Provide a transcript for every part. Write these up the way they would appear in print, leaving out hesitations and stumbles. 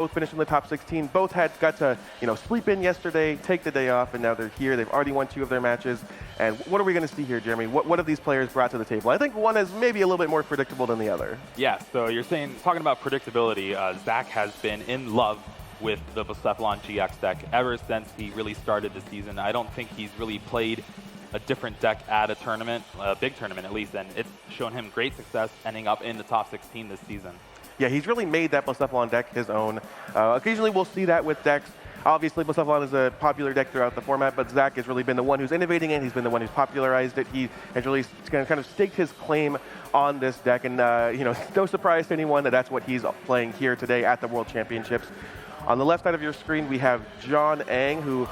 both finished in the top 16. Both got to sleep in yesterday, take the day off, and now they're here. They've already won 2 of their matches. And what are we going to see here, Jeremy? What have these players brought to the table? I think one is maybe a little bit more predictable than the other. Yeah, so you're talking about predictability. Zach has been in love with the Blacephalon GX deck ever since he really started the season. I don't think he's really played a different deck at a tournament, a big tournament at least, and it's shown him great success ending up in the top 16 this season. Yeah, he's really made that Blacephalon deck his own. Occasionally we'll see that with decks. Obviously, Blacephalon is a popular deck throughout the format, but Zach has really been the one who's innovating it. He's been the one who's popularized it. He has really kind of staked his claim on this deck, and no surprise to anyone that that's what he's playing here today at the World Championships. On the left side of your screen, we have John Ang, who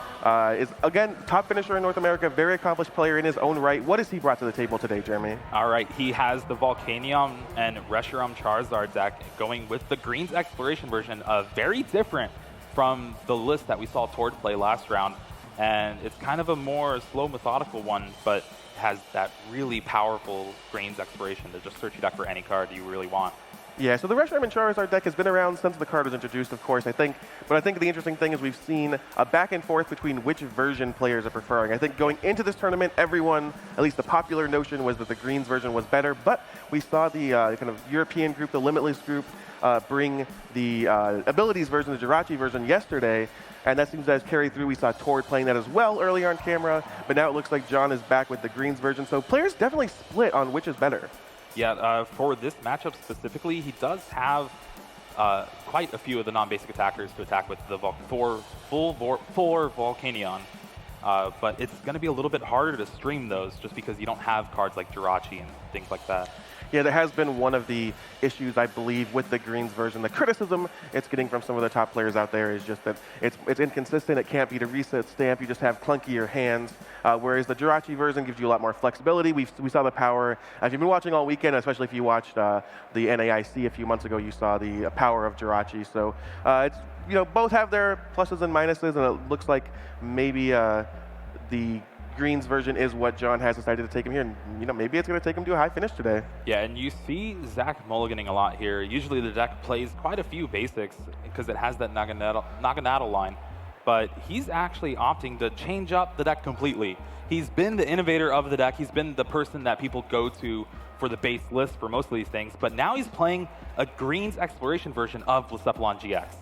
is, again, top finisher in North America, very accomplished player in his own right. What has he brought to the table today, Jeremy? All right, he has the Volcanion and Reshiram Charizard deck going with the Greens Exploration version, very different from the list that we saw Tord play last round. And it's kind of a more slow, methodical one, but has that really powerful Greens Exploration to just search your deck for any card you really want. Yeah, so the Reshiram and Charizard deck has been around since the card was introduced, of course, I think. But I think the interesting thing is we've seen a back and forth between which version players are preferring. I think going into this tournament, everyone, at least the popular notion was that the Greens version was better. But we saw the kind of European group, the Limitless group, bring the Abilities version, the Jirachi version yesterday. And that seems to have carried through. We saw Tord playing that as well earlier on camera. But now it looks like John is back with the Greens version. So players definitely split on which is better. Yeah, for this matchup specifically, he does have quite a few of the non-basic attackers to attack with the four Volcanion. But it's going to be a little bit harder to stream those just because you don't have cards like Jirachi and things like that. Yeah, that has been one of the issues, I believe, with the Greens version. The criticism it's getting from some of the top players out there is just that it's inconsistent. It can't beat a reset stamp. You just have clunkier hands. Whereas the Jirachi version gives you a lot more flexibility. We saw the power. If you've been watching all weekend, especially if you watched the NAIC a few months ago, you saw the power of Jirachi. So it's both have their pluses and minuses, and it looks like maybe the Greens version is what John has decided to take him here, and maybe it's going to take him to a high finish today. Yeah, and you see Zach mulliganing a lot here. Usually the deck plays quite a few basics because it has that Naganadel line, but he's actually opting to change up the deck completely. He's been the innovator of the deck. He's been the person that people go to for the base list for most of these things, but now he's playing a Greens Exploration version of Blacephalon GX.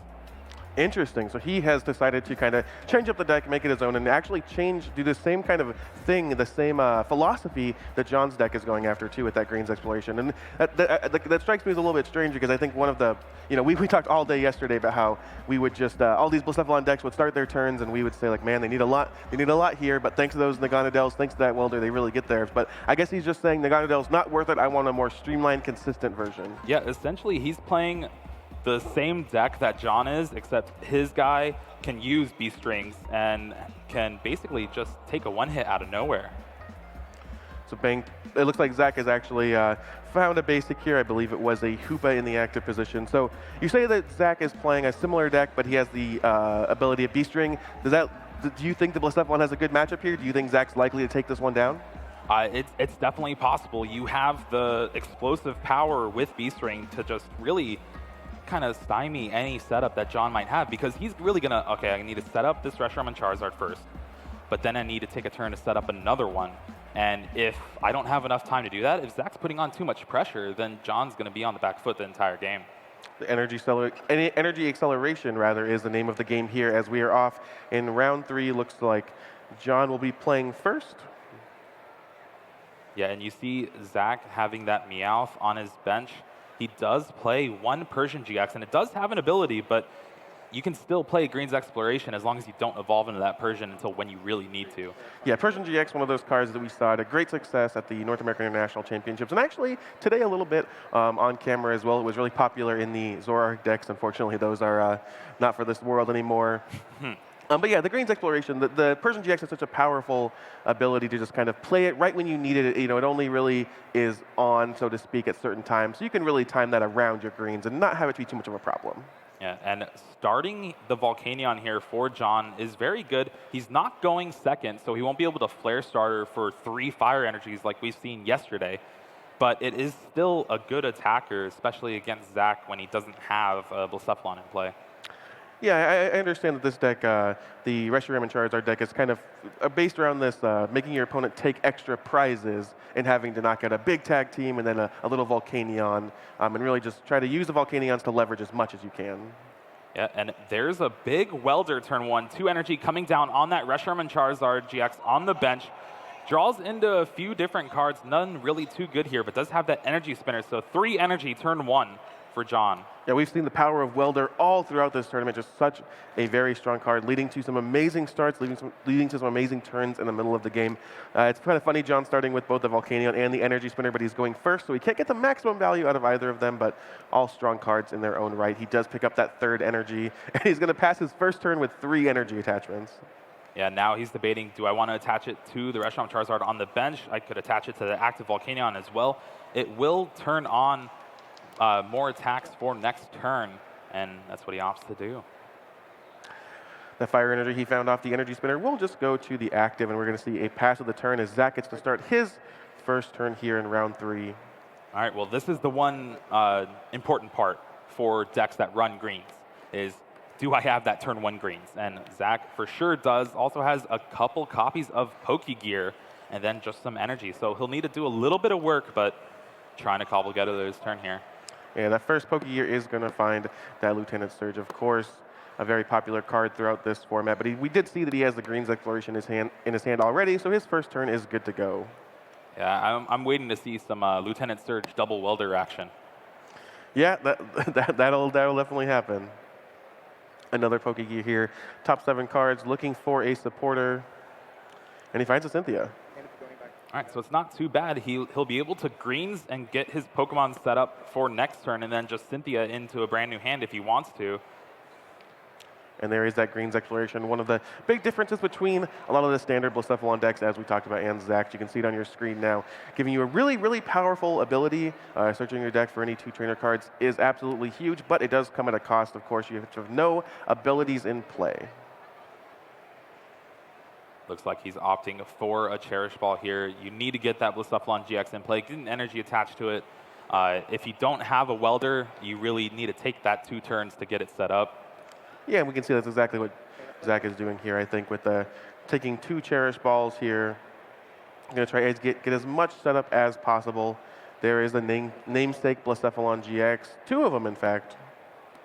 Interesting. So he has decided to kind of change up the deck, make it his own, and actually do the same kind of thing, the same philosophy that John's deck is going after too with that Greens Exploration. And that strikes me as a little bit strange because I think one of the, we talked all day yesterday about how we would just, all these Blacephalon decks would start their turns and we would say like, man, they need a lot here, but thanks to those Naganadels, thanks to that welder, they really get there. But I guess he's just saying Naganadel's not worth it. I want a more streamlined, consistent version. Yeah, essentially he's playing the same deck that John is, except his guy can use B-Strings and can basically just take a one-hit out of nowhere. So bang, it looks like Zach has actually found a basic here. I believe it was a Hoopa in the active position. So you say that Zach is playing a similar deck, but he has the ability of B-String. Do you think the Blacephalon has a good matchup here? Do you think Zach's likely to take this one down? It's definitely possible. You have the explosive power with B-String to just really kind of stymie any setup that John might have, because he's really gonna, okay, I need to set up this Reshiram and Charizard first, but then I need to take a turn to set up another one. And if I don't have enough time to do that, if Zach's putting on too much pressure, then John's gonna be on the back foot the entire game. The energy acceleration, rather, is the name of the game here as we are off in round 3. Looks like John will be playing first. Yeah, and you see Zach having that Meowth on his bench. He does play one Persian GX, and it does have an ability, but you can still play Greens Exploration as long as you don't evolve into that Persian until when you really need to. Yeah, Persian GX, one of those cards that we saw at a great success at the North American International Championships, and actually today a little bit on camera as well. It was really popular in the Zoroark decks. Unfortunately, those are not for this world anymore. But yeah, the Greens Exploration, the Persian GX has such a powerful ability to just kind of play it right when you need it. It only really is on, so to speak, at certain times. So you can really time that around your greens and not have it be too much of a problem. Yeah, and starting the Volcanion here for John is very good. He's not going second, so he won't be able to Flare Starter for 3 Fire Energies like we've seen yesterday. But it is still a good attacker, especially against Zach when he doesn't have Blacephalon in play. Yeah, I understand that this deck, the Reshiram and Charizard deck, is kind of based around this making your opponent take extra prizes and having to knock out a big tag team and then a little Volcanion, and really just try to use the Volcanions to leverage as much as you can. Yeah, and there's a big Welder turn 1. 2 energy coming down on that Reshiram and Charizard GX on the bench. Draws into a few different cards, none really too good here, but does have that energy spinner. So 3 energy turn 1 for John. Yeah, we've seen the power of Welder all throughout this tournament. Just such a very strong card, leading to some amazing starts, leading to some amazing turns in the middle of the game. It's kind of funny, John starting with both the Volcanion and the Energy Spinner, but he's going first, so he can't get the maximum value out of either of them, but all strong cards in their own right. He does pick up that 3rd energy, and he's going to pass his first turn with 3 energy attachments. Yeah, now he's debating, do I want to attach it to the Reshiram Charizard on the bench? I could attach it to the active Volcanion as well. It will turn on more attacks for next turn, and that's what he opts to do. The fire energy he found off the energy spinner will just go to the active, and we're going to see a pass of the turn as Zach gets to start his first turn here in round 3. All right, well, this is the one important part for decks that run greens, is do I have that turn 1 greens? And Zach for sure does. Also has a couple copies of Pokegear and then just some energy. So he'll need to do a little bit of work, but trying to cobble together his turn here. Yeah, that first Pokegear is going to find that Lieutenant Surge, of course, a very popular card throughout this format. But we did see that he has the Greens Exploration in his hand already, so his first turn is good to go. Yeah, I'm waiting to see some Lieutenant Surge double Welder action. Yeah, that'll definitely happen. Another Pokegear here. Top 7 cards, looking for a supporter, and he finds a Cynthia. All right, so it's not too bad. He'll be able to greens and get his Pokemon set up for next turn, and then just Cynthia into a brand new hand if he wants to. And there is that Greens Exploration. One of the big differences between a lot of the standard Blacephalon decks, as we talked about, and Zach, you can see it on your screen now, giving you a really, really powerful ability. Searching your deck for any 2 trainer cards is absolutely huge, but it does come at a cost. Of course, you have to have no abilities in play. Looks like he's opting for a Cherish Ball here. You need to get that Blacephalon GX in play. Get an energy attached to it. If you don't have a Welder, you really need to take that 2 turns to get it set up. Yeah, we can see that's exactly what Zach is doing here, I think, with taking 2 Cherish Balls here. I'm going to try to get as much set up as possible. There is a namesake Blacephalon GX, 2 of them, in fact.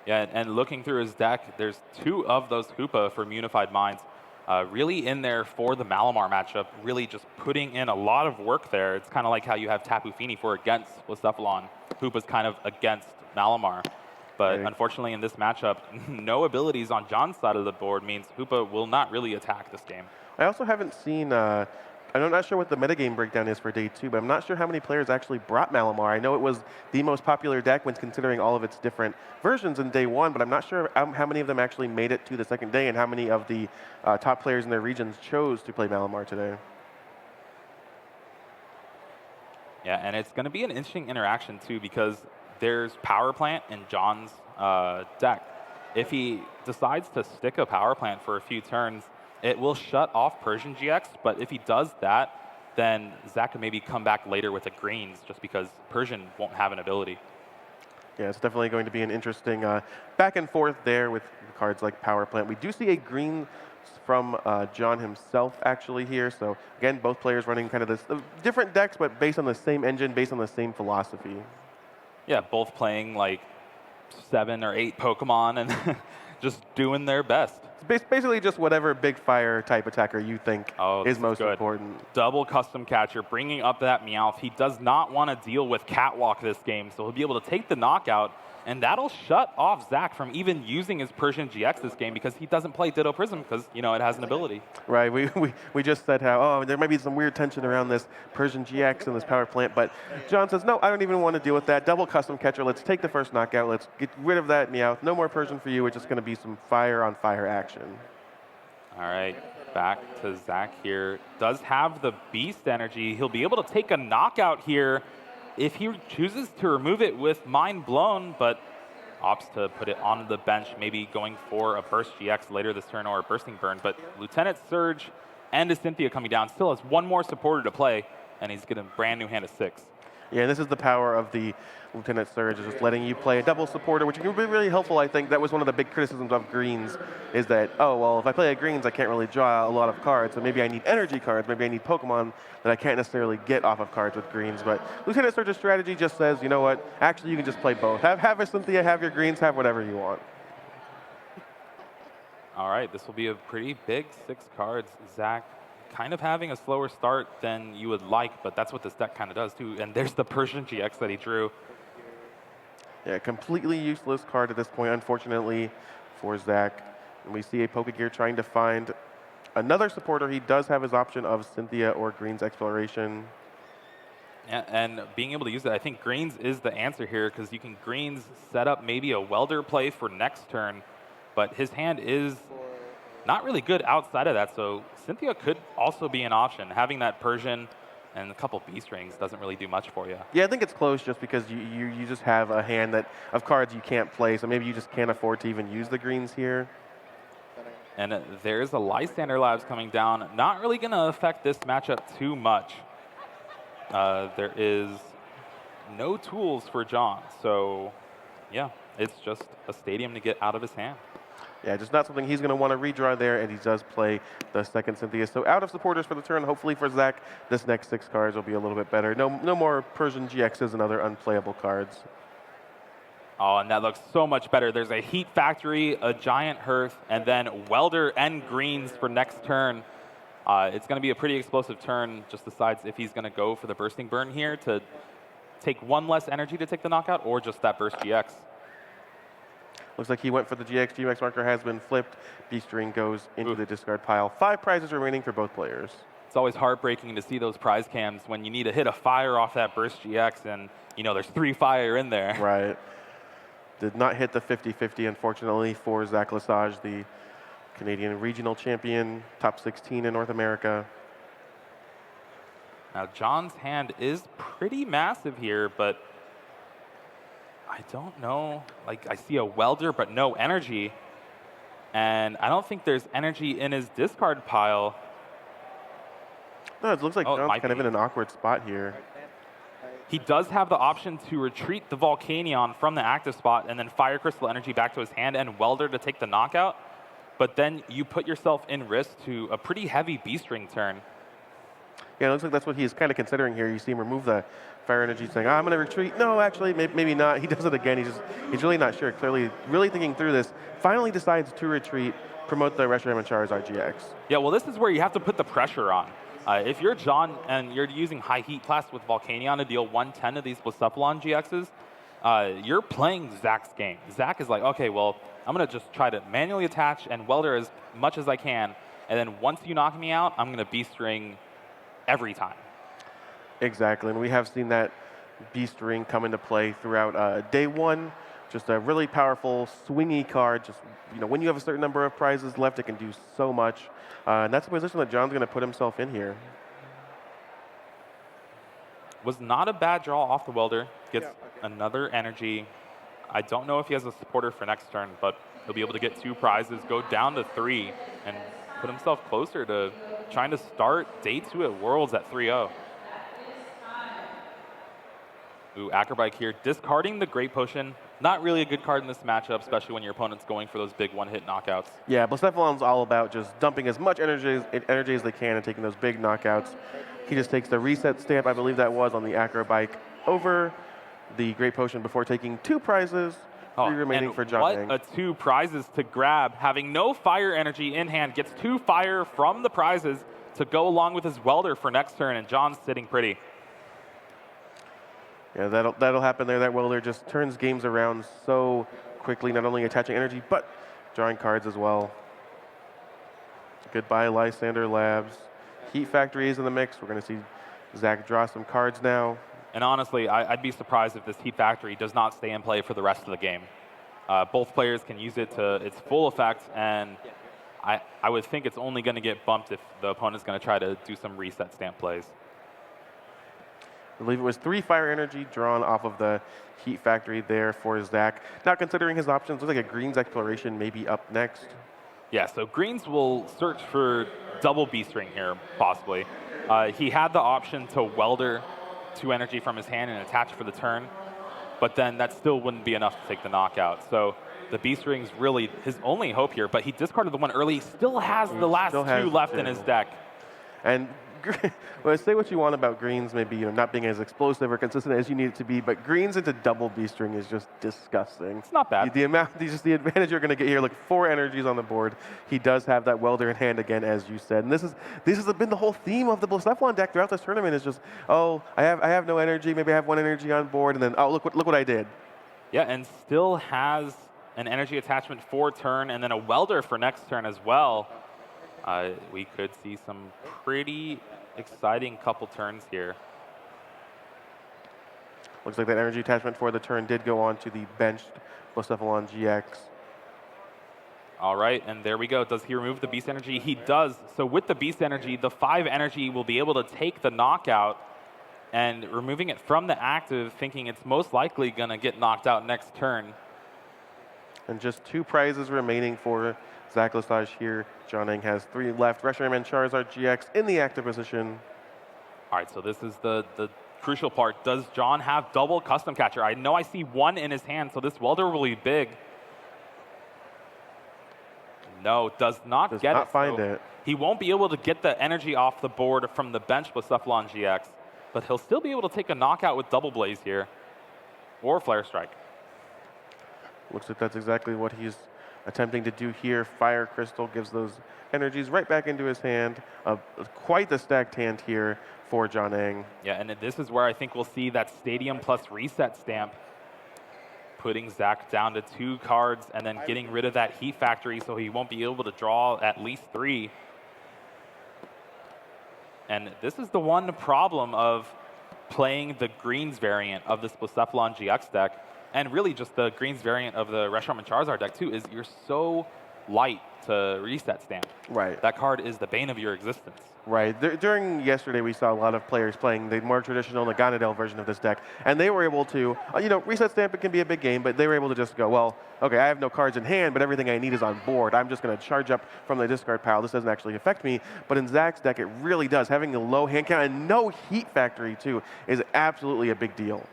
Yeah, and looking through his deck, there's 2 of those Hoopa from Unified Minds. Really in there for the Malamar matchup, really just putting in a lot of work there. It's kind of like how you have Tapu Fini for against Blacephalon. Hoopa's kind of against Malamar. But unfortunately in this matchup, no abilities on John's side of the board means Hoopa will not really attack this game. I also haven't seen, I'm not sure what the metagame breakdown is for day 2, but I'm not sure how many players actually brought Malamar. I know it was the most popular deck when considering all of its different versions in day 1, but I'm not sure how many of them actually made it to the second day and how many of the top players in their regions chose to play Malamar today. Yeah, and it's going to be an interesting interaction too, because there's Power Plant in John's deck. If he decides to stick a Power Plant for a few turns, it will shut off Persian GX, but if he does that, then Zach can maybe come back later with a greens just because Persian won't have an ability. Yeah, it's definitely going to be an interesting back and forth there with cards like Power Plant. We do see a green from John himself actually here. So again, both players running kind of this different decks, but based on the same engine, based on the same philosophy. Yeah, both playing like 7 or 8 Pokemon and just doing their best. It's basically just whatever big fire type attacker you think is most important. Double custom catcher, bringing up that Meowth. He does not want to deal with Catwalk this game, so he'll be able to take the knockout, and that'll shut off Zach from even using his Persian GX this game because he doesn't play Ditto Prism because, you know, it has an ability. Right. We just said how, oh, there might be some weird tension around this Persian GX and this Power Plant, but John says, no, I don't even want to deal with that. Double custom catcher. Let's take the first knockout. Let's get rid of that Meowth. No more Persian for you. It's just going to be some fire on fire action. All right. Back to Zach here. Does have the Beast energy. He'll be able to take a knockout here if he chooses to remove it with Mind Blown, but opts to put it on the bench, maybe going for a Burst GX later this turn or a Bursting Burn. But Lieutenant Surge and a Cynthia coming down still has one more supporter to play, and he's getting a brand new hand of 6. Yeah, and this is the power of the Lieutenant Surge, is just letting you play a double supporter, which can be really helpful. I think that was one of the big criticisms of greens, is that, oh, well, if I play a greens, I can't really draw a lot of cards, so maybe I need energy cards, maybe I need Pokemon that I can't necessarily get off of cards with greens. But Lieutenant Surge's strategy just says, you know what, actually you can just play both. Have a Cynthia, have your greens, have whatever you want. All right, this will be a pretty big 6 cards. Zach kind of having a slower start than you would like, but that's what this deck kind of does too. And there's the Persian GX that he drew. Yeah, completely useless card at this point, unfortunately, for Zach. And we see a Pokegear trying to find another supporter. He does have his option of Cynthia or Green's Exploration. Yeah, and being able to use it, I think Greens is the answer here, because you can Greens set up maybe a Welder play for next turn, but his hand is not really good outside of that, so Cynthia could also be an option. Having that Persian and a couple Beast Rings doesn't really do much for you. Yeah, I think it's close just because you just have a hand of cards you can't play, so maybe you just can't afford to even use the greens here. And there's a Lysander Labs coming down. Not really going to affect this matchup too much. There is no tools for John, so yeah, it's just a stadium to get out of his hand. Yeah, just not something he's going to want to redraw there, and he does play the second Cynthia. So out of supporters for the turn. Hopefully for Zach, this next 6 cards will be a little bit better. No more Persian GXs and other unplayable cards. Oh, and that looks so much better. There's a Heat Factory, a Giant Hearth, and then Welder and Greens for next turn. It's going to be a pretty explosive turn. Just decides if he's going to go for the Bursting Burn here to take 1 less energy to take the knockout, or just that Burst GX. Looks like he went for the GX. GX marker has been flipped. Beast Ring goes into the discard pile. 5 prizes remaining for both players. It's always heartbreaking to see those prize cams when you need to hit a fire off that Burst GX, and you know there's 3 fire in there. Right. Did not hit the 50-50, unfortunately, for Zach Lesage, the Canadian regional champion, top 16 in North America. Now John's hand is pretty massive here, but I don't know. Like, I see a Welder, but no energy. And I don't think there's energy in his discard pile. No, it looks like John's kind of in an awkward spot here. He does have the option to retreat the Volcanion from the active spot and then fire Crystal Energy back to his hand and Welder to take the knockout. But then you put yourself in risk to a pretty heavy Beast Ring turn. Yeah, it looks like that's what he's kind of considering here. You see him remove the fire energy, saying, I'm going to retreat. No, actually, maybe not. He does it again. He's really not sure. Clearly, really thinking through this. Finally decides to retreat, promote the Reshiram and Charizard GX. Yeah, well, this is where you have to put the pressure on. If you're John and you're using high heat class with Volcanion to deal 110 of these Blacephalon GXs, you're playing Zach's game. Zach is like, okay, well, I'm going to just try to manually attach and Welder as much as I can, and then once you knock me out, I'm going to Beast Ring every time. Exactly, and we have seen that Beast Ring come into play throughout day 1. Just a really powerful, swingy card. Just, you know, when you have a certain number of prizes left, it can do so much. And that's the position that John's going to put himself in here. Was not a bad draw off the Welder. Gets another energy. I don't know if he has a supporter for next turn, but he'll be able to get 2 prizes, go down to 3, and put himself closer to trying to start day 2 at Worlds at 3-0. Ooh, Acrobike here, discarding the Great Potion. Not really a good card in this matchup, especially when your opponent's going for those big one-hit knockouts. Yeah, Blacephalon's all about just dumping as much energy as they can and taking those big knockouts. He just takes the reset stamp, I believe that was, on the Acrobike over the Great Potion before taking 2 prizes, 3 remaining for John. What a 2 prizes to grab. Having no fire energy in hand, gets 2 fire from the prizes to go along with his Welder for next turn, and John's sitting pretty. Yeah, that'll happen there. That Welder just turns games around so quickly, not only attaching energy, but drawing cards as well. Goodbye, Lysander Labs. Heat Factory is in the mix. We're going to see Zach draw some cards now. And honestly, I'd be surprised if this Heat Factory does not stay in play for the rest of the game. Both players can use it to its full effect, and I would think it's only going to get bumped if the opponent's going to try to do some reset stamp plays. I believe it was 3 fire energy drawn off of the Heat Factory there for Zach. Now considering his options, looks like a Greens Exploration may be up next. Yeah, so Greens will search for double Beast Ring here, possibly. He had the option to Welder 2 energy from his hand and attach for the turn. But then that still wouldn't be enough to take the knockout. So the Beast Ring's really his only hope here, but he discarded the one early, still has the last 2 left in his deck. And well, say what you want about greens, maybe not being as explosive or consistent as you need it to be, but greens into double Beast Ring is just disgusting. It's not bad. The advantage you're going to get here. Look, 4 energies on the board. He does have that welder in hand again, as you said. And this has been the whole theme of the Blacephalon deck throughout this tournament. Is just, oh, I have no energy. Maybe I have 1 energy on board, and then oh, look what I did. Yeah, and still has an energy attachment for turn, and then a welder for next turn as well. We could see some pretty exciting couple turns here. Looks like that energy attachment for the turn did go on to the benched Blacephalon GX. All right, and there we go. Does he remove the Beast Energy? He does. So with the Beast Energy, the 5 energy will be able to take the knockout, and removing it from the active, thinking it's most likely going to get knocked out next turn. And just 2 prizes remaining for Zach Lesage here. John Eng has 3 left. Reshiram and Charizard GX in the active position. All right, so this is the crucial part. Does John have double Custom Catcher? I know I see 1 in his hand, so this welder will be big. No, does not get it. Does not find it. He won't be able to get the energy off the board from the bench Blacephalon GX, but he'll still be able to take a knockout with Double Blaze here, or Flare Strike. Looks like that's exactly what he's attempting to do here. Fire Crystal gives those energies right back into his hand. Quite the stacked hand here for John Eng. Yeah, and this is where I think we'll see that Stadium plus Reset stamp, putting Zach down to 2 cards and then getting rid of that Heat Factory so he won't be able to draw at least 3. And this is the one problem of playing the greens variant of this Blacephalon GX deck, and really just the greens variant of the Reshiram and Charizard deck too, is you're so light to Reset stamp. Right. That card is the bane of your existence. Right. During yesterday, we saw a lot of players playing the more traditional Naganadel version of this deck, and they were able to, Reset Stamp, it can be a big game, but they were able to just go, well, okay, I have no cards in hand, but everything I need is on board. I'm just going to charge up from the discard pile. This doesn't actually affect me. But in Zach's deck, it really does. Having a low hand count and no Heat Factory, too, is absolutely a big deal.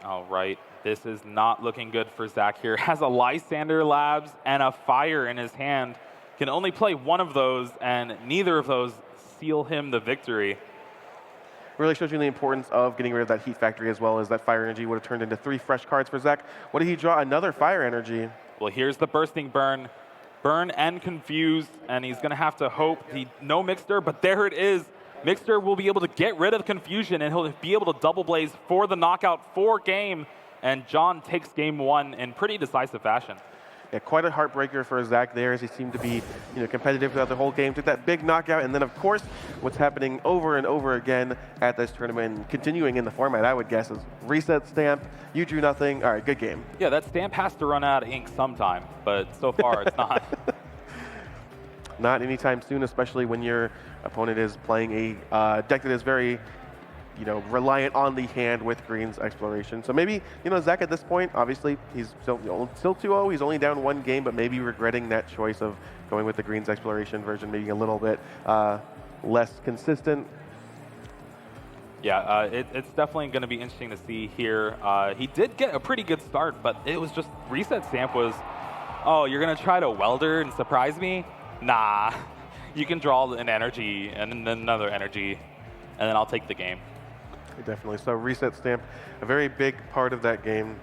All right. This is not looking good for Zach here. Has a Lysander Labs and a Fire in his hand. Can only play 1 of those, and neither of those seal him the victory. Really shows you the importance of getting rid of that Heat Factory, as well as that Fire Energy would have turned into 3 fresh cards for Zach. What did he draw? Another Fire Energy. Well, here's the Bursting Burn. Burn and Confuse, and he's going to have to hope no Mixter, but there it is. Mixter will be able to get rid of Confusion, and he'll be able to Double Blaze for the knockout for game. And John takes game 1 in pretty decisive fashion. Yeah, quite a heartbreaker for Zach there, as he seemed to be competitive throughout the whole game. Took that big knockout, and then, of course, what's happening over and over again at this tournament, and continuing in the format, I would guess, is Reset Stamp. You drew nothing. All right, good game. Yeah, that stamp has to run out of ink sometime, but so far it's not. Not anytime soon, especially when your opponent is playing a deck that is very reliant on the hand with Green's Exploration. So maybe, Zach at this point, obviously, he's still 2-0. He's only down 1 game, but maybe regretting that choice of going with the Green's Exploration version, maybe a little bit less consistent. Yeah, it's definitely going to be interesting to see here. He did get a pretty good start, but it was just Reset Stamp was, oh, you're going to try to welder and surprise me? Nah. You can draw an energy and then another energy, and then I'll take the game. Definitely. So Reset Stamp, a very big part of that game.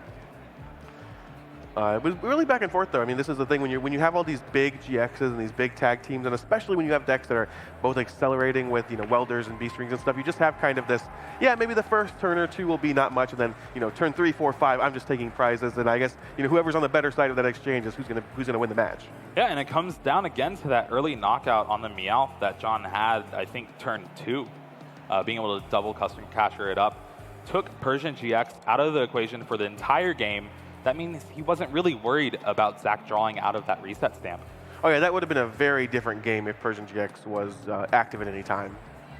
It was really back and forth, though. I mean, this is the thing, when you have all these big GXs and these big tag teams, and especially when you have decks that are both accelerating with welders and Beast Rings and stuff, you just have kind of this, yeah, maybe the first turn or 2 will be not much, and then turn 3, 4, 5, I'm just taking prizes, and I guess whoever's on the better side of that exchange is who's gonna win the match. Yeah, and it comes down again to that early knockout on the Meowth that John had, I think, turn 2. Being able to double Custom Catcher it up. Took Persian GX out of the equation for the entire game. That means he wasn't really worried about Zach drawing out of that Reset Stamp. Oh yeah, that would have been a very different game if Persian GX was active at any time.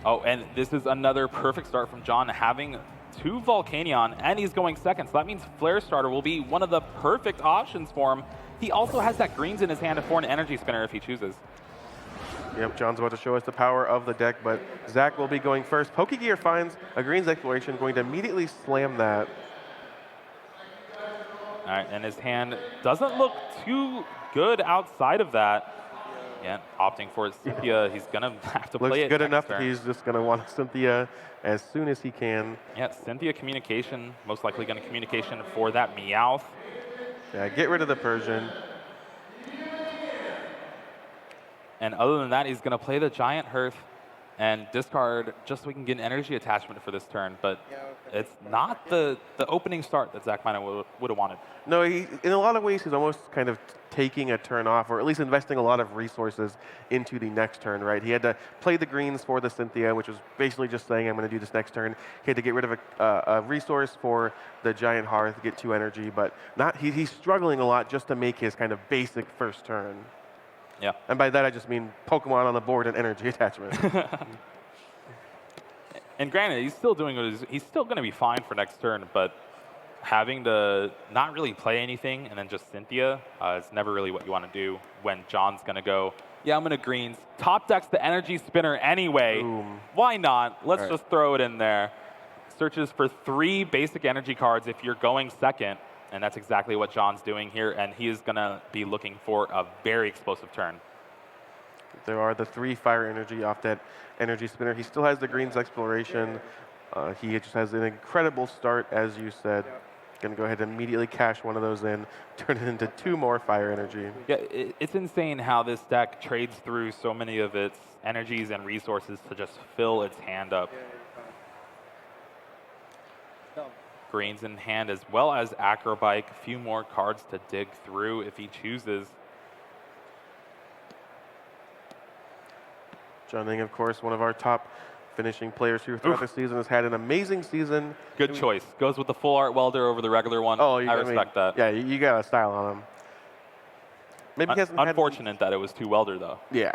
Oh, and this is another perfect start from John, having 2 Volcanion, and he's going second. So that means Flare Starter will be one of the perfect options for him. He also has that greens in his hand for an Energy Spinner if he chooses. Yep, John's about to show us the power of the deck, but Zach will be going first. Pokegear finds a Green's Exploration, going to immediately slam that. All right, and his hand doesn't look too good outside of that. Yeah, opting for Cynthia. He's going to have to play it Looks good next enough turn. that he's just going to want Cynthia as soon as he can. Yeah, Cynthia communication, most likely going to communication for that Meowth. Yeah, get rid of the Persian. And other than that, he's going to play the Giant Hearth and discard just so we can get an energy attachment for this turn. But it's not the opening start that Zach might have would have wanted. No, in a lot of ways, he's almost kind of taking a turn off, or at least investing a lot of resources into the next turn, right? He had to play the greens for the Cynthia, which was basically just saying, I'm going to do this next turn. He had to get rid of a resource for the Giant Hearth, get 2 energy, but he's struggling a lot just to make his kind of basic first turn. Yeah. And by that, I just mean Pokemon on the board and energy attachment. And granted, he's still going to be fine for next turn, but having to not really play anything and then just Cynthia is never really what you want to do when John's going to go, yeah, I'm going to greens. Top deck's the energy spinner anyway. Boom. Why not? Let's just throw it in there. Searches for 3 basic energy cards if you're going second, and that's exactly what John's doing here, and he is going to be looking for a very explosive turn. There are the 3 fire energy off that energy spinner. He still has the greens exploration. He just has an incredible start, as you said. Going to go ahead and immediately cash one of those in, turn it into 2 more fire energy. Yeah, it's insane how this deck trades through so many of its energies and resources to just fill its hand up. Greens in hand, as well as Acrobike. A few more cards to dig through if he chooses. John Ning, of course, one of our top finishing players here throughout the season, has had an amazing season. Good choice. Goes with the full art welder over the regular one. Oh, I respect that. Yeah, you got a style on him. Maybe he hasn't unfortunate that it was 2 welder, though. Yeah.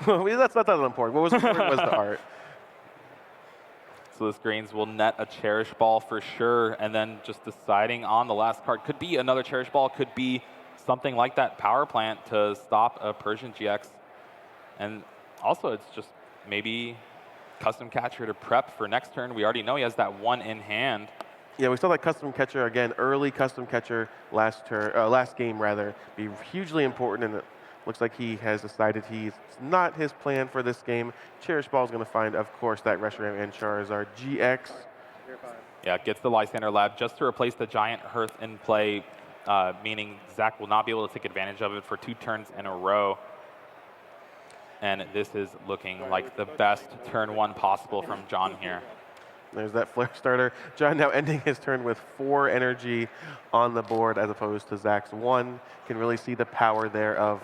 That's not that important. What was important was the art. So this greens will net a Cherish Ball for sure, and then just deciding on the last card. Could be another Cherish Ball, could be something like that Power Plant to stop a Persian GX. And also, it's just maybe Custom Catcher to prep for next turn. We already know he has that 1 in hand. Yeah, we saw that Custom Catcher, again, early Custom Catcher last game, be hugely important, and it looks like he has decided he's not his plan for this game. Cherish Ball is going to find, of course, that Reshiram and Charizard GX. Yeah, gets the Lysander Lab just to replace the Giant Hearth in play, meaning Zach will not be able to take advantage of it for 2 turns in a row. And this is looking like the best turn 1 possible from John here. There's that Flare Starter. John now ending his turn with 4 energy on the board as opposed to Zach's 1. Can really see the power there of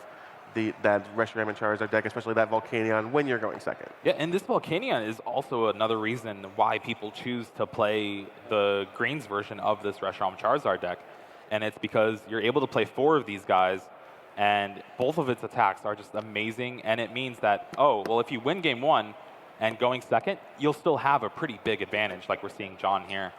that Reshiram and Charizard deck, especially that Volcanion when you're going second. Yeah, and this Volcanion is also another reason why people choose to play the greens version of this Reshiram Charizard deck. And it's because you're able to play 4 of these guys, and both of its attacks are just amazing. And it means that, oh, well, if you win game 1 and going second, you'll still have a pretty big advantage like we're seeing John here.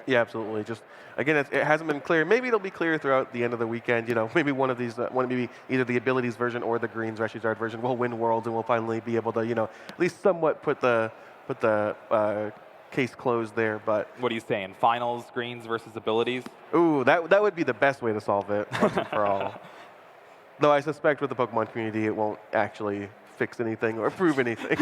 Yeah, absolutely. Just again, it hasn't been clear. Maybe it'll be clear throughout the end of the weekend. Maybe one of these, maybe either the abilities version or the greens Reshiram version will win Worlds, and we'll finally be able to, at least somewhat put the case closed there. But what are you saying? Finals, greens versus abilities? Ooh, that would be the best way to solve it once and for all. Though I suspect with the Pokemon community, it won't actually fix anything or prove anything.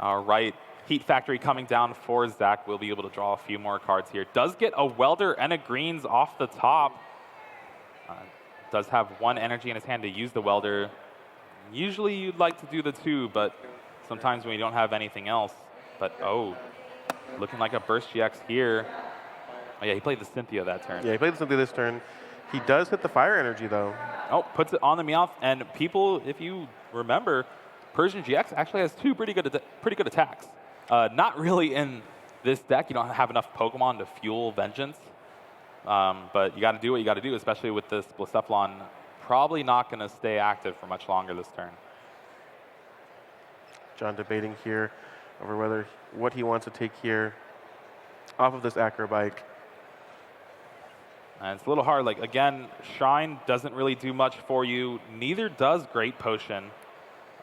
All right. Heat Factory coming down for Zach. We'll be able to draw a few more cards here. Does get a Welder and a Greens off the top. Does have 1 energy in his hand to use the Welder. Usually you'd like to do the 2, but sometimes when you don't have anything else. But, oh, looking like a Burst GX here. Oh, yeah, he played the Cynthia that turn. Yeah, he played the Cynthia this turn. He does hit the Fire Energy, though. Oh, puts it on the Meowth. And people, if you remember, Persian GX actually has 2 pretty good attacks. Not really in this deck. You don't have enough Pokemon to fuel Vengeance. But you got to do what you got to do, especially with this Blacephalon probably not going to stay active for much longer this turn. John debating here over what he wants to take here off of this Acrobike. And it's a little hard. Like, again, Shine doesn't really do much for you. Neither does Great Potion.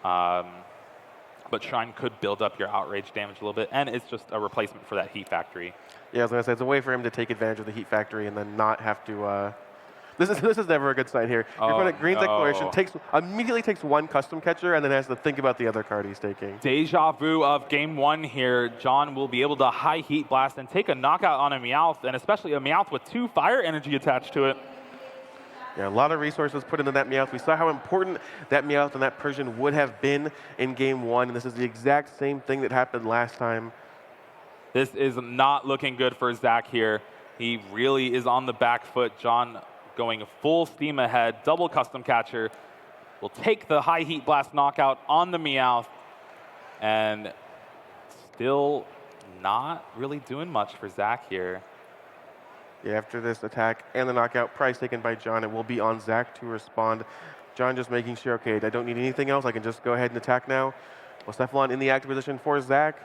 But Shine could build up your outrage damage a little bit, and it's just a replacement for that Heat Factory. Yeah, I was going to say, it's a way for him to take advantage of the Heat Factory and then not have to... This is never a good sign here. Your opponent Green's Exploration immediately takes one custom catcher and then has to think about the other card he's taking. Deja vu of game 1 here. John will be able to high Heat Blast and take a knockout on a Meowth, and especially a Meowth with 2 fire energy attached to it. Yeah, a lot of resources put into that Meowth. We saw how important that Meowth and that Persian would have been in game 1. And this is the exact same thing that happened last time. This is not looking good for Zach here. He really is on the back foot. John going full steam ahead. Double custom catcher. Will take the high Heat Blast knockout on the Meowth. And still not really doing much for Zach here. Yeah, after this attack and the knockout, prize taken by John, it will be on Zach to respond. John just making sure, okay, I don't need anything else. I can just go ahead and attack now. Blacephalon in the active position for Zach.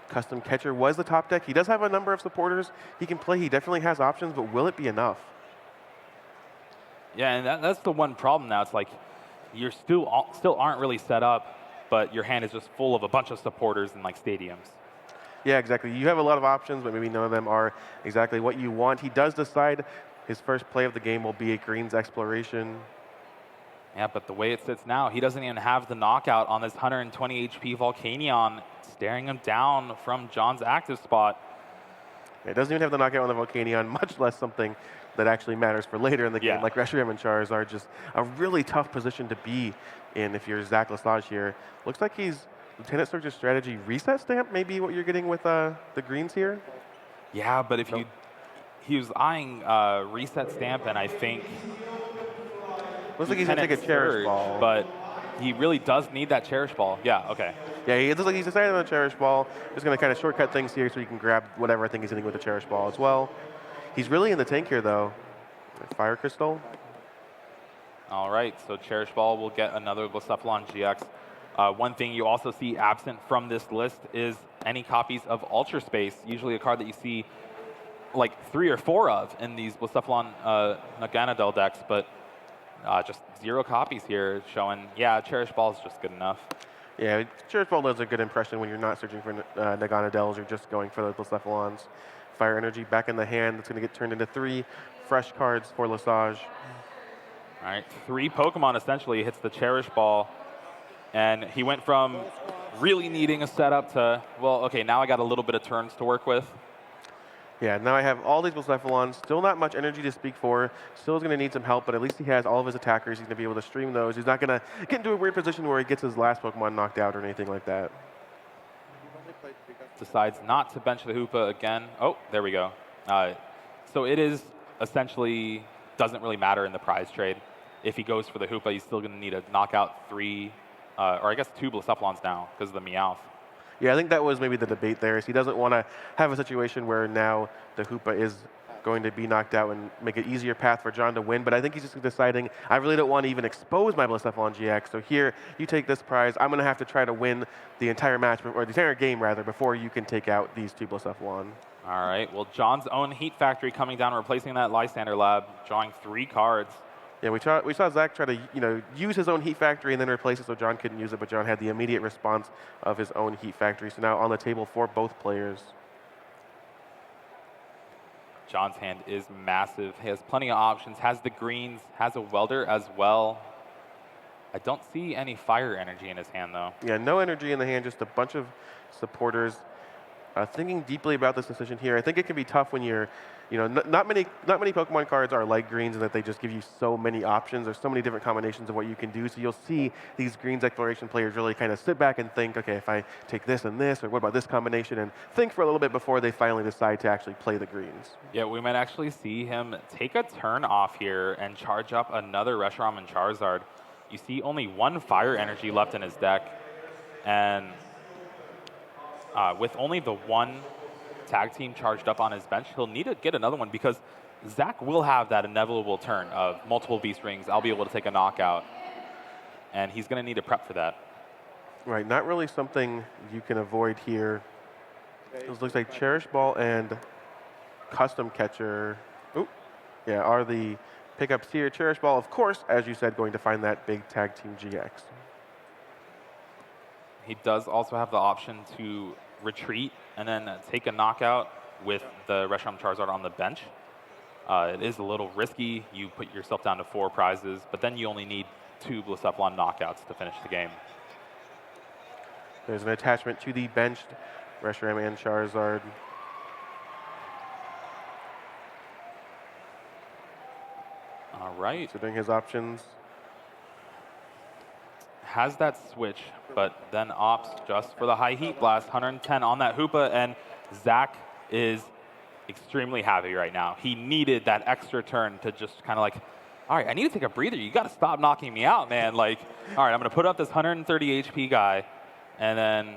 Custom catcher was the top deck. He does have a number of supporters he can play. He definitely has options, but will it be enough? Yeah, and that's the one problem now. It's like you're still aren't really set up, but your hand is just full of a bunch of supporters in like stadiums. Yeah, exactly. You have a lot of options, but maybe none of them are exactly what you want. He does decide his first play of the game will be a Green's Exploration. Yeah, but the way it sits now, he doesn't even have the knockout on this 120 HP Volcanion, staring him down from John's active spot. It doesn't even have the knockout on the Volcanion, much less something that actually matters for later in the game, like Reshiram and Charizard. Just a really tough position to be in if you're Zach Lesage here. Looks like he's Lieutenant Surge's strategy reset stamp, maybe what you're getting with the greens here? Yeah, but if he was eyeing reset stamp, and I think looks like he's going to take a Cherish Ball. But he really does need that Cherish Ball. Yeah, okay. Yeah, it looks like he's decided on a Cherish Ball. Just going to kind of shortcut things here so he can grab whatever I think he's hitting with the Cherish Ball as well. He's really in the tank here, though. Fire Crystal. All right, so Cherish Ball will get another Blacephalon GX. One thing you also see absent from this list is any copies of Ultra Space, usually a card that you see like 3 or 4 of in these Blacephalon Naganadel decks, but just 0 copies here showing, yeah, Cherish Ball is just good enough. Yeah, Cherish Ball does a good impression when you're not searching for Naganadels, you're just going for the Blacephalons. Fire Energy back in the hand, that's going to get turned into 3 fresh cards for Lesage. All right, 3 Pokemon essentially hits the Cherish Ball. And he went from really needing a setup to, well, okay, now I got a little bit of turns to work with. Yeah, now I have all these Blacephalons. Still not much energy to speak for. Still is going to need some help, but at least he has all of his attackers. He's going to be able to stream those. He's not going to get into a weird position where he gets his last Pokemon knocked out or anything like that. Decides not to bench the Hoopa again. Oh, there we go. So it is essentially, doesn't really matter in the prize trade. If he goes for the Hoopa, he's still going to need a knockout 3, or I guess 2 Blacephalons now because of the Meowth. Yeah, I think that was maybe the debate there. Is he doesn't want to have a situation where now the Hoopa is going to be knocked out and make an easier path for John to win. But I think he's just deciding, I really don't want to even expose my Blacephalon GX. So here, you take this prize. I'm going to have to try to win the entire match, or the entire game, rather, before you can take out these 2 Blacephalon. All right. Well, John's own Heat Factory coming down, replacing that Lysander Lab, drawing 3 cards. Yeah, we saw Zach try to use his own Heat Factory and then replace it so John couldn't use it, but John had the immediate response of his own Heat Factory. So now on the table for both players. John's hand is massive. He has plenty of options, has the greens, has a welder as well. I don't see any fire energy in his hand, though. Yeah, no energy in the hand, just a bunch of supporters. Thinking deeply about this decision here, I think it can be tough when you're, not many Pokemon cards are like greens in that they just give you so many options. There's so many different combinations of what you can do. So you'll see these greens exploration players really kind of sit back and think, okay, if I take this and this, or what about this combination, and think for a little bit before they finally decide to actually play the greens. Yeah, we might actually see him take a turn off here and charge up another Reshiram and Charizard. You see only 1 fire energy left in his deck, and with only the 1 tag team charged up on his bench, he'll need to get another one because Zach will have that inevitable turn of multiple Beast Rings. I'll be able to take a knockout, and he's going to need to prep for that. Right, not really something you can avoid here. It looks like Cherish Ball and Custom Catcher. Oop. Yeah, are the pickups here. Cherish Ball, of course, as you said, going to find that big Tag Team GX. He does also have the option to retreat and then take a knockout with the Reshiram Charizard on the bench. It is a little risky. You put yourself down to 4 prizes, but then you only need 2 Blacephalon knockouts to finish the game. There's an attachment to the benched Reshiram and Charizard. All right. Considering his options. Has that switch, but then opts just for the high heat blast. 110 on that Hoopa, and Zach is extremely happy right now. He needed that extra turn to just kind of like, all right, I need to take a breather. You got to stop knocking me out, man. Like, all right, I'm going to put up this 130 HP guy, and then,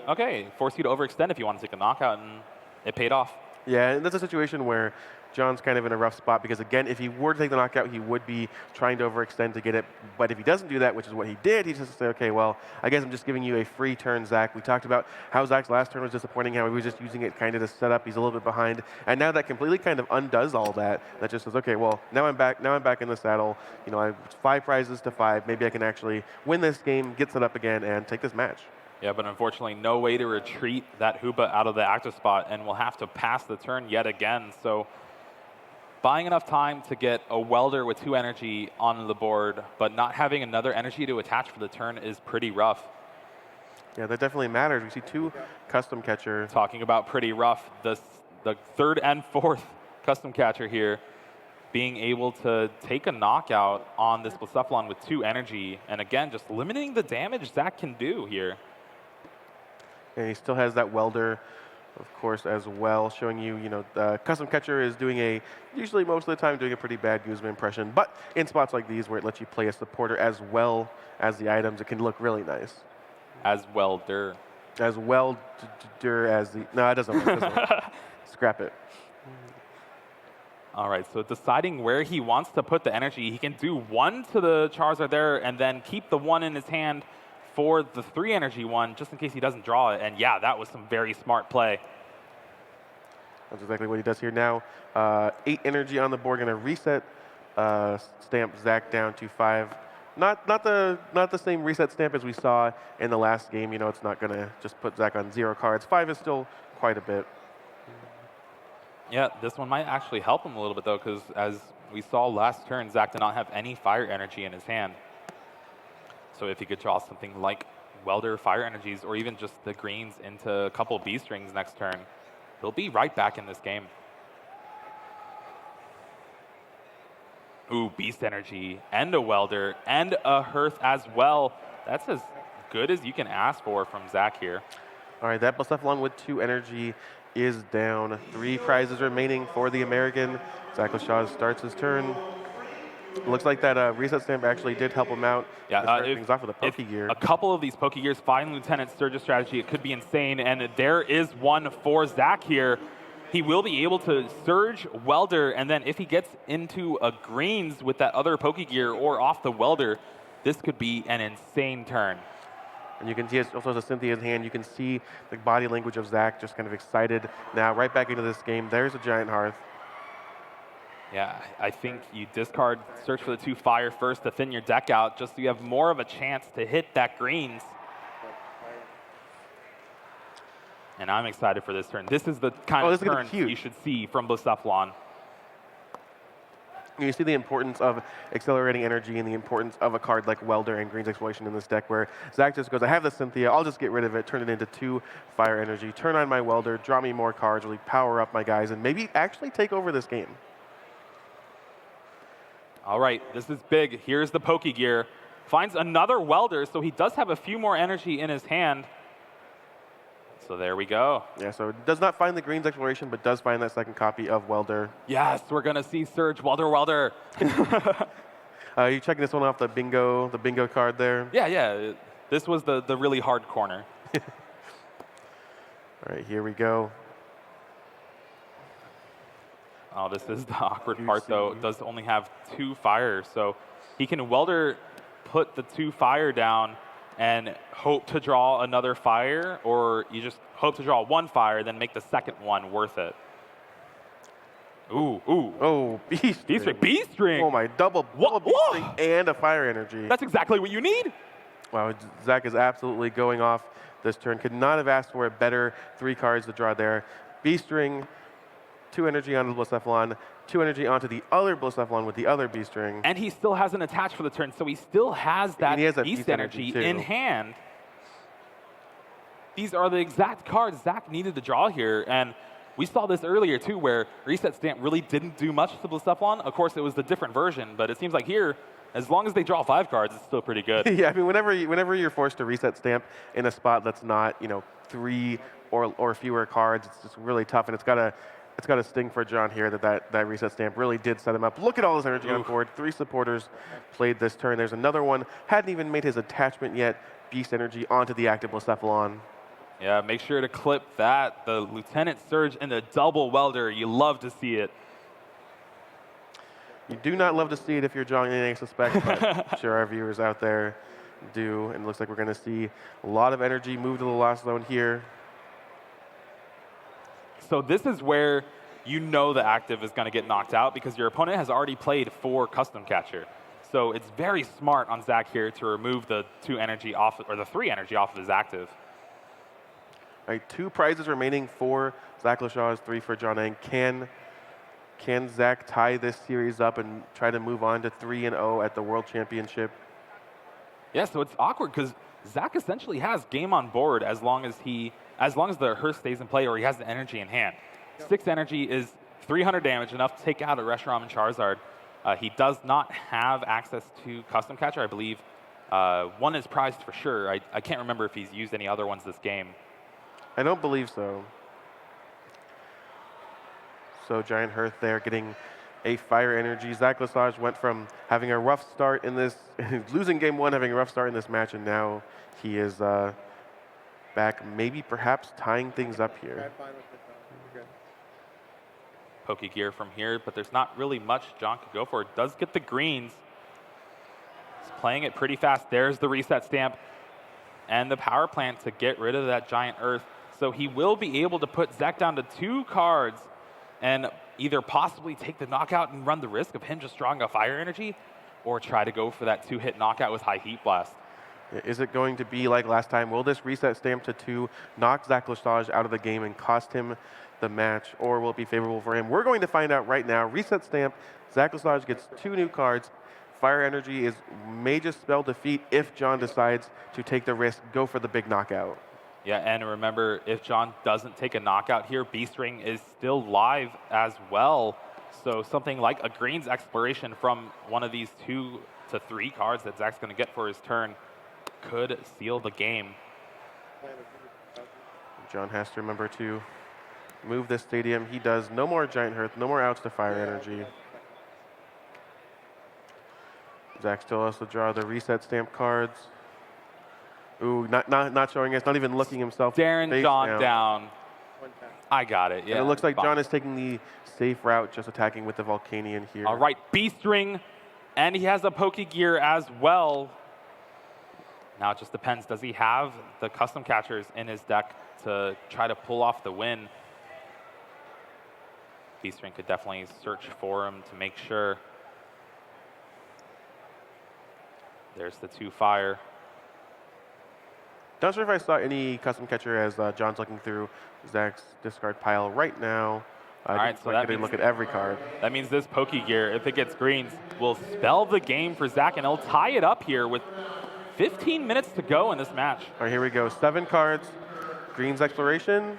okay, force you to overextend if you want to take a knockout, and it paid off. Yeah, and that's a situation where John's kind of in a rough spot because, again, if he were to take the knockout, he would be trying to overextend to get it. But if he doesn't do that, which is what he did, he just say, okay, well, I guess I'm just giving you a free turn, Zach. We talked about how Zach's last turn was disappointing, how he was just using it kind of to set up. He's a little bit behind. And now that completely kind of undoes all that. That just says, okay, well, now I'm back in the saddle. You know, I have 5 prizes to 5. Maybe I can actually win this game, get set up again, and take this match. Yeah, but unfortunately, no way to retreat that Hoopa out of the active spot, and we'll have to pass the turn yet again. So buying enough time to get a welder with 2 energy on the board, but not having another energy to attach for the turn is pretty rough. Yeah, that definitely matters. We see 2 custom catcher. Talking about pretty rough, the 3rd and 4th custom catcher here being able to take a knockout on this Blacephalon with 2 energy, and again, just limiting the damage Zach can do here. And he still has that welder, of course, as well, showing you, custom catcher is doing usually most of the time doing a pretty bad Guzma impression. But in spots like these where it lets you play a supporter as well as the items, it can look really nice. As welder. As welder as the, no, it doesn't work. Scrap it. All right, so deciding where he wants to put the energy, he can do 1 to the Charizard there and then keep the 1 in his hand for the 3 energy one, just in case he doesn't draw it. And yeah, that was some very smart play. That's exactly what he does here now. 8 energy on the board, going to reset stamp Zach down to 5. Not the same reset stamp as we saw in the last game. It's not going to just put Zach on 0 cards. 5 is still quite a bit. Yeah, this one might actually help him a little bit though, because as we saw last turn, Zach did not have any fire energy in his hand. So if he could draw something like welder, fire energies, or even just the greens into a couple B strings next turn, he'll be right back in this game. Ooh, beast energy, and a welder, and a hearth as well. That's as good as you can ask for from Zach here. All right, that Blacephalon with 2 energy is down. 3 prizes remaining for the American. Zach Lesage starts his turn. Looks like that reset stamp actually did help him out. Yeah, things off with a Pokegear. A couple of these Pokegears find Lieutenant Sturge's strategy, it could be insane. And there is one for Zach here. He will be able to Surge, Welder, and then if he gets into a greens with that other Pokegear or off the Welder, this could be an insane turn. And you can see it also has a Cynthia's hand. You can see the body language of Zach just kind of excited. Now right back into this game. There's a Giant Hearth. Yeah, I think you discard, search for the 2 fire first to thin your deck out, just so you have more of a chance to hit that greens. And I'm excited for this turn. This is the kind of turn you should see from Blacephalon. You see the importance of accelerating energy and the importance of a card like Welder and Green's Exploration in this deck, where Zach just goes, I have the Cynthia, I'll just get rid of it, turn it into 2 fire energy, turn on my Welder, draw me more cards, really power up my guys, and maybe actually take over this game. All right, this is big. Here's the Pokegear. Finds another welder, so he does have a few more energy in his hand. So there we go. Yeah, so it does not find the Green's Exploration, but does find that second copy of Welder. Yes, we're going to see Surge, Welder. You checking this one off the bingo card there? Yeah. This was the really hard corner. All right, here we go. Oh, this is the awkward part, though. It does only have 2 fire, so he can welder put the 2 fire down and hope to draw another fire, or you just hope to draw 1 fire, then make the second one worth it. Ooh, ooh. Oh, beast. B-string. Oh my, double B-string and a fire energy. That's exactly what you need. Wow, Zach is absolutely going off this turn. Could not have asked for a better 3 cards to draw there. B-string, 2 energy onto the Blacephalon, 2 energy onto the other Blacephalon with the other B-string. And he still hasn't attached for the turn, so he still has that beast energy too. in hand. These are the exact cards Zach needed to draw here, and we saw this earlier too, where Reset Stamp really didn't do much to Blacephalon. Of course, it was the different version, but it seems like here, as long as they draw 5 cards, it's still pretty good. Yeah, I mean, whenever you're forced to Reset Stamp in a spot that's not, 3 or fewer cards, it's just really tough, and it's got to sting for John here that Reset Stamp really did set him up. Look at all his energy on board. 3 supporters played this turn. There's another one, hadn't even made his attachment yet. Beast energy onto the active Blacephalon. Yeah, make sure to clip that. The Lieutenant Surge and the double welder. You love to see it. You do not love to see it if you're drawing any suspect, but I'm sure our viewers out there do. And it looks like we're going to see a lot of energy move to the lost zone here. So this is where you know the active is going to get knocked out because your opponent has already played 4 Custom Catcher. So it's very smart on Zach here to remove the 2 energy off, or the 3 energy off of his active. All right, 2 prizes remaining for Zach Lesage, 3 for John Ang. Can Zach tie this series up and try to move on to 3-0 at the World Championship? Yeah, so it's awkward because Zach essentially has game on board as long as the Hearth stays in play or he has the energy in hand. 6 energy is 300 damage, enough to take out a Reshiram and Charizard. He does not have access to Custom Catcher, I believe. 1 is prized for sure. I can't remember if he's used any other ones this game. I don't believe so. So Giant Hearth there getting a fire energy. Zach Lesage went from having a rough start in this, losing game 1, having a rough start in this match, and now he is back, maybe perhaps tying things up here. Poke Gear from here, but there's not really much John could go for. It does get the greens. He's playing it pretty fast. There's the Reset Stamp and the Power Plant to get rid of that Giant Earth. So he will be able to put Zach down to 2 cards and either possibly take the knockout and run the risk of him just drawing a fire energy, or try to go for that 2-hit knockout with High Heat Blast. Is it going to be like last time? Will this Reset Stamp to 2 knock Zach Lesage out of the game and cost him the match, or will it be favorable for him? We're going to find out right now. Reset Stamp, Zach Lesage gets 2 new cards. Fire Energy may just spell defeat if John decides to take the risk, go for the big knockout. Yeah, and remember, if John doesn't take a knockout here, Beast Ring is still live as well. So something like a Greens Exploration from one of these 2 to 3 cards that Zach's going to get for his turn could seal the game. John has to remember to move this stadium. He does. No more Giant Hearth, no more outs to Fire Energy. Zach still has to draw the Reset Stamp cards. Ooh, not showing us, not even looking himself. Staring John down. I got it, yeah. And it looks like John is taking the safe route, just attacking with the Volcanion here. All right, Beast Ring, and he has a Poke Gear as well. Now it just depends, does he have the Custom Catchers in his deck to try to pull off the win? Beast Ring could definitely search for him to make sure. There's the 2 fire. Not sure if I saw any Custom Catcher as John's looking through Zach's discard pile right now. All right, so that means, look at every card. That means this Poke Gear, if it gets greens, will spell the game for Zach, and he'll tie it up here with 15 minutes to go in this match. All right, here we go. 7 cards. Greens Exploration.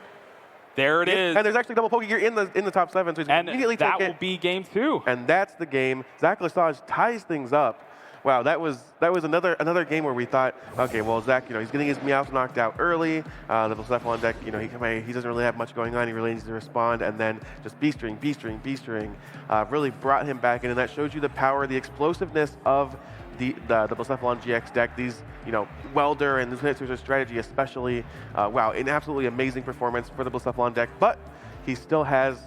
There it is. And there's actually double Poke Gear in the top 7, so he's immediately that take will be game 2. And that's the game. Zach Lesage ties things up. Wow, that was another game where we thought, okay, well, Zach, he's getting his Meowth knocked out early. The Blacephalon deck, he doesn't really have much going on. He really needs to respond, and then just B-string, really brought him back in, and that shows you the power, the explosiveness of the Blacephalon GX deck. These, Welder and this Lieutenant Surge strategy especially. Wow, an absolutely amazing performance for the Blacephalon deck, but he still has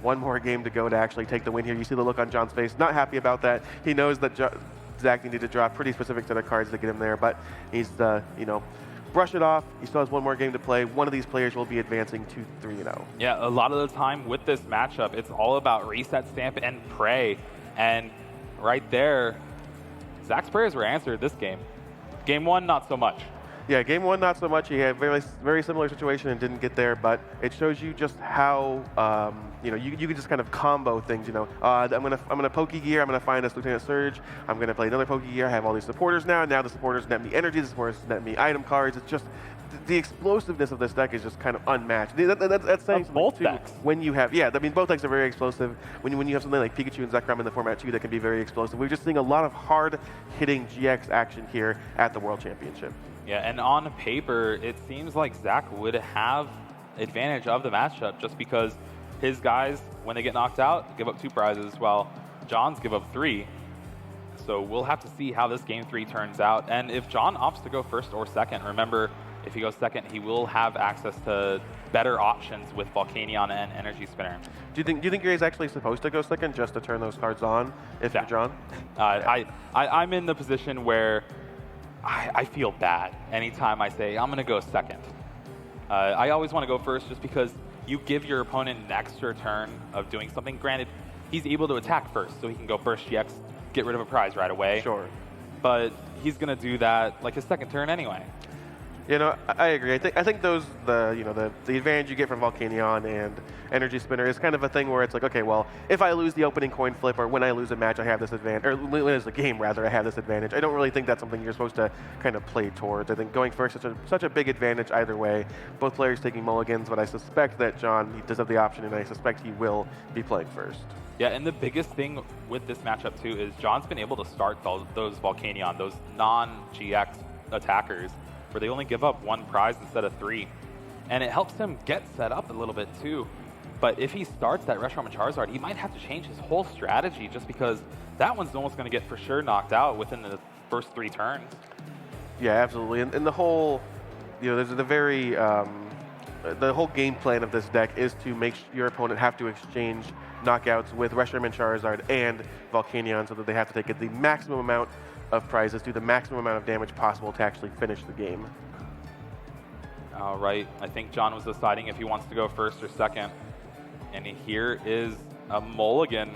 one more game to go to actually take the win here. You see the look on John's face, not happy about that. He knows that Zach needed to draw a pretty specific set of cards to get him there, but he's brush it off. He still has one more game to play. One of these players will be advancing to 3-0. Yeah, a lot of the time with this matchup, it's all about reset stamp and pray. And right there, Zach's prayers were answered this game. Game 1, not so much. Yeah, game 1 not so much. He had very similar situation and didn't get there, but it shows you just how you know you can just kind of combo things. You know, I'm gonna Pokegear. I'm gonna find a Lieutenant Surge. I'm gonna play another Pokegear. I have all these supporters now. Now the supporters net me energy. The supporters net me item cards. It's just the explosiveness of this deck is just kind of unmatched. That's saying something both too. decks. When you have, yeah, I mean both decks are very explosive. When you have something like Pikachu and Zekrom in the format too, that can be very explosive. We're just seeing a lot of hard hitting GX action here at the World Championship. Yeah, and on paper, it seems like Zach would have advantage of the matchup just because his guys, when they get knocked out, give up 2 prizes, while John's give up 3. So we'll have to see how this game 3 turns out. And if John opts to go first or second, remember, if he goes second, he will have access to better options with Volcanion and Energy Spinner. Do you think he's actually supposed to go second just to turn those cards on if you're John? I'm in the position where I feel bad anytime I say I'm going to go second. I always want to go first just because you give your opponent an extra turn of doing something. Granted, he's able to attack first, so he can go first GX, get rid of a prize right away. Sure. But he's going to do that like his second turn anyway. You know, I agree. I think the advantage you get from Volcanion and Energy Spinner is kind of a thing where it's like, okay, well, if I lose the opening coin flip or when I lose a match, I have this advantage, or lose a game rather, I have this advantage. I don't really think that's something you're supposed to kind of play towards. I think going first is such a big advantage either way. Both players taking mulligans, but I suspect that John, he does have the option, and I suspect he will be playing first. Yeah, and the biggest thing with this matchup too is John's been able to start those Volcanion, those non-GX attackers, where they only give up 1 prize instead of 3. And it helps him get set up a little bit too. But if he starts that Reshiram and Charizard, he might have to change his whole strategy just because that one's almost going to get for sure knocked out within the first 3 turns. Yeah, absolutely. And the whole, there's the whole game plan of this deck is to make your opponent have to exchange knockouts with Reshiram and Charizard and Volcanion so that they have to take the maximum amount of prizes, do the maximum amount of damage possible to actually finish the game. All right, I think John was deciding if he wants to go first or second. And here is a mulligan